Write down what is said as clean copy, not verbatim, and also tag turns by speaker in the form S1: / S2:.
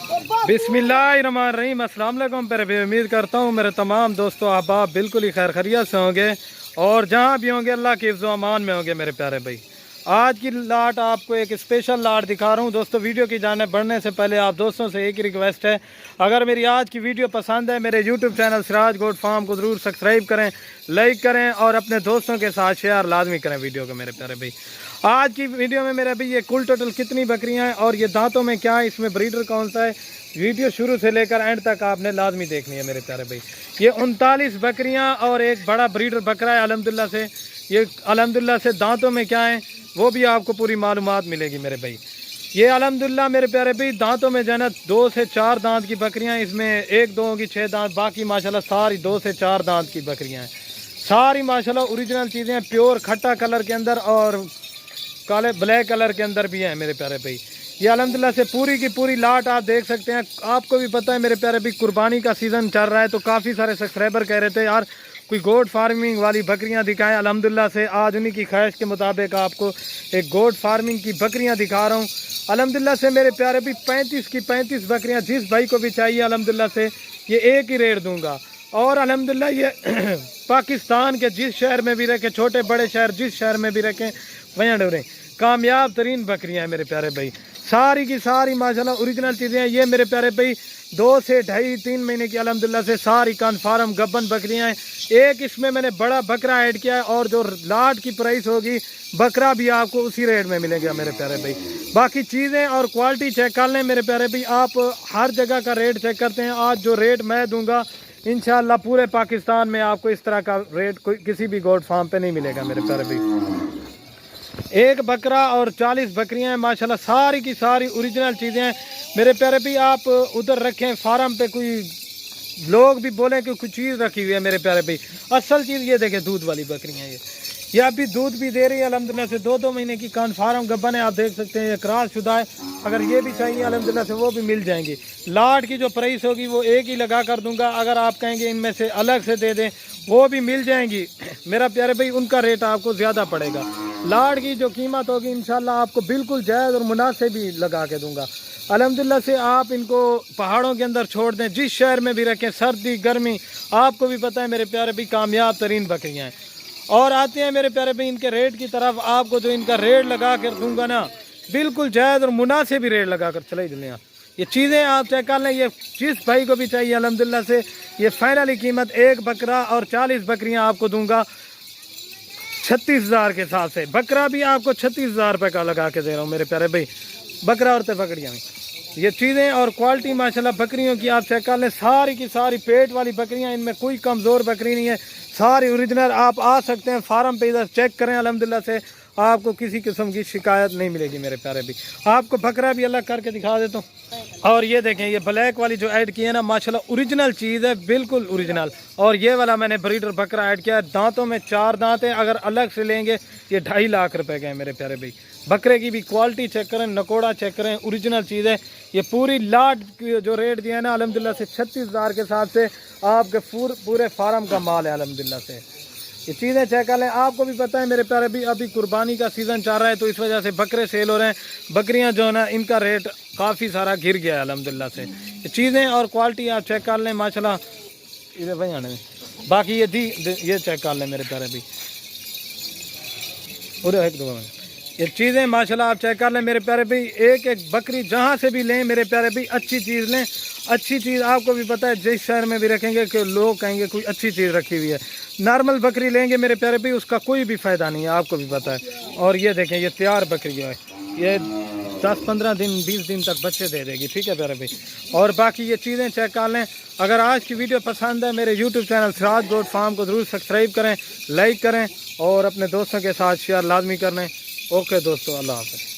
S1: बिस्मिल्लाहिर्रहमानिर्रहीम। अस्सलाम वालेकुम। पर उम्मीद करता हूँ मेरे तमाम दोस्तों अहबाब बिल्कुल ही खैर खैरियत से होंगे और जहाँ भी होंगे अल्लाह के हिफ्ज़ व अमान में होंगे मेरे प्यारे भाई। आज की लाट आपको एक स्पेशल लाट दिखा रहा हूँ दोस्तों। वीडियो की जानिब बढ़ने से पहले आप दोस्तों से एक ही रिक्वेस्ट है, अगर मेरी आज की वीडियो पसंद है मेरे YouTube channel Siraj goat farm को ज़रूर सब्सक्राइब करें, लाइक करें और अपने दोस्तों के साथ शेयर लाजमी करें वीडियो को मेरे प्यारे भाई। आज की वीडियो में मेरे भाई ये कुल टोटल कितनी बकरियां हैं और ये दांतों में क्या है, इसमें ब्रीडर कौन सा है, वीडियो शुरू से लेकर एंड तक आपने लाजमी देखनी है मेरे प्यारे भाई। ये 39 बकरियां और एक बड़ा ब्रीडर बकरा है अल्हम्दुलिल्लाह से। ये अल्हम्दुलिल्लाह से दांतों में क्या है वो भी आपको पूरी मालूमात मिलेगी मेरे भाई। ये अल्हम्दुलिल्लाह मेरे प्यारे भाई दांतों में जो है 2 से 4 दांत की बकरियां, इसमें 1-2 होंगी 6 दांत, बाकी माशाल्लाह सारी 2 से 4 दांत की बकरियां हैं। सारी माशाल्लाह ओरिजिनल चीज़ें, प्योर खट्टा कलर के अंदर और काले ब्लैक कलर के अंदर भी हैं मेरे प्यारे भाई। ये अल्हम्दुलिल्लाह से पूरी की पूरी लाट आप देख सकते हैं। आपको भी पता है मेरे प्यारे भाई कुर्बानी का सीज़न चल रहा है, तो काफ़ी सारे सब्सक्राइबर कह रहे थे यार कोई गोट फार्मिंग वाली बकरियां दिखाएं। अल्हम्दुलिल्लाह से आज उन्हीं की ख्वाहिश के मुताबिक आपको एक गोट फार्मिंग की बकरियां दिखा रहा हूँ। अल्हम्दुलिल्लाह से मेरे प्यारे भाई 35 की 35 बकरियां जिस भाई को भी चाहिए अल्हम्दुलिल्लाह से ये एक ही रेट दूंगा। और अल्हम्दुलिल्लाह ये पाकिस्तान के जिस शहर में भी रखें, छोटे बड़े शहर जिस शहर में भी रखें वहीं डोरें, कामयाब तरीन बकरियां हैं मेरे प्यारे भाई। सारी की सारी माशाल्लाह ओरिजिनल चीज़ें हैं। ये मेरे प्यारे भाई 2 से 2.5-3 महीने की अल्हम्दुलिल्लाह से सारी कन्फर्म गब्बन बकरियां हैं। एक इसमें मैंने बड़ा बकरा ऐड किया है और जो लाट की प्राइस होगी बकरा भी आपको उसी रेट में मिलेगा मेरे प्यारे भाई। बाकी चीज़ें और क्वालिटी चेक कर लें मेरे प्यारे भाई। आप हर जगह का रेट चेक करते हैं, आज जो रेट मैं दूंगा इंशाल्लाह पूरे पाकिस्तान में आपको इस तरह का रेट कोई किसी भी गोट फार्म पे नहीं मिलेगा मेरे प्यारे भाई। एक बकरा और 40 बकरियां हैं माशाल्लाह, सारी की सारी ओरिजिनल चीज़ें हैं मेरे प्यारे भाई। आप उधर रखें फार्म पे, कोई लोग भी बोलें कि कुछ चीज़ रखी हुई है मेरे प्यारे भाई, असल चीज़ ये देखें दूध वाली बकरियां। ये अभी दूध भी दे रही है अल्हम्दुलिल्लाह से, 2-2 महीने की कन्फर्म गब्बन है, आप देख सकते हैं। ये क्रॉस शुदा है, अगर ये भी चाहिए अल्हम्दुलिल्लाह से वो भी मिल जाएंगी। लाट की जो प्राइस होगी वो एक ही लगा कर दूंगा, अगर आप कहेंगे इनमें से अलग से दे दें वो भी मिल जाएंगी मेरा प्यारे भाई, उनका रेट आपको ज़्यादा पड़ेगा। लाट की जो कीमत होगी इंशाल्लाह आपको बिल्कुल जायज़ और मुनासिब भी लगा के दूंगा अल्हम्दुलिल्लाह से। आप इनको पहाड़ों के अंदर छोड़ दें, जिस शहर में भी रखें, सर्दी गर्मी आपको भी पता है मेरे प्यारे भाई, कामयाब तरीन बकरियाँ हैं। और आते हैं मेरे प्यारे भाई इनके रेट की तरफ। आपको जो इनका रेट लगा कर दूंगा ना बिल्कुल जायज़ और मुनासिब भी रेट लगा कर चले दुनिया। ये चीज़ें आप चेक कर लें, ये जिस भाई को भी चाहिए अल्हम्दुलिल्लाह से ये फाइनली कीमत एक बकरा और 40 बकरियां आपको दूंगा 36,000 के हिसाब से। बकरा भी आपको 36,000 रुपये का लगा के दे रहा हूँ मेरे प्यारे भाई, बकरा और बकरियाँ में। ये चीज़ें और क्वालिटी माशाल्लाह बकरियों की आप चेक कर लें, सारी की सारी पेट वाली बकरियां, इनमें कोई कमज़ोर बकरी नहीं है, सारी ओरिजिनल। आप आ सकते हैं फार्म पे, इधर चेक करें अल्हम्दुलिल्लाह से आपको किसी किस्म की शिकायत नहीं मिलेगी मेरे प्यारे भी। आपको बकरा भी अलग करके दिखा देता हूँ। और ये देखें ये ब्लैक वाली जो ऐड की है ना माशाल्लाह ओरिजिनल चीज़ है, बिल्कुल ओरिजिनल। और ये वाला मैंने ब्रीडर बकरा ऐड किया है, दांतों में 4 दांत हैं, अगर अलग से लेंगे ये 2.5 लाख रुपए के हैं मेरे प्यारे भाई। बकरे की भी क्वालिटी चेक करें, नकोड़ा चेक करें, ओरिजिनल चीज़ है। ये पूरी लाट की जो रेट दिया है ना अल्हम्दुलिल्लाह से 36,000 के हिसाब से आपके पूरे फार्म का माल है अल्हम्दुलिल्लाह से। ये चीज़ें चेक कर लें। आपको भी पता है मेरे प्यारे भी अभी कुर्बानी का सीज़न चल रहा है, तो इस वजह से बकरे सेल हो रहे हैं। बकरियां जो है ना इनका रेट काफ़ी सारा गिर गया है अल्हम्दुलिल्लाह से। ये चीज़ें और क्वालिटी आप चेक कर लें माशाल्लाह, इधर वहीं आने में। बाकी ये चेक कर लें मेरे प्यारे भी, और एक दो ये चीज़ें माशाल्लाह आप चेक कर लें मेरे प्यारे भाई। एक एक बकरी जहाँ से भी लें मेरे प्यारे भाई अच्छी चीज़ लें, अच्छी चीज़। आपको भी पता है जिस शहर में भी रखेंगे कि लोग कहेंगे कोई अच्छी चीज़ रखी हुई है। नॉर्मल बकरी लेंगे मेरे प्यारे भाई उसका कोई भी फ़ायदा नहीं है, आपको भी पता है। और ये देखें ये तैयार बकरी है, ये 10-15 दिन 20 दिन तक बच्चे दे देगी, ठीक है प्यारे भाई। और बाकी ये चीज़ें चेक कर लें। अगर आज की वीडियो पसंद है मेरे YouTube channel Siraj goat farm को ज़रूर सब्सक्राइब करें, लाइक करें और अपने दोस्तों के साथ शेयर लाजमी कर लें। ओके दोस्तों, अल्लाह हाफ़िज़।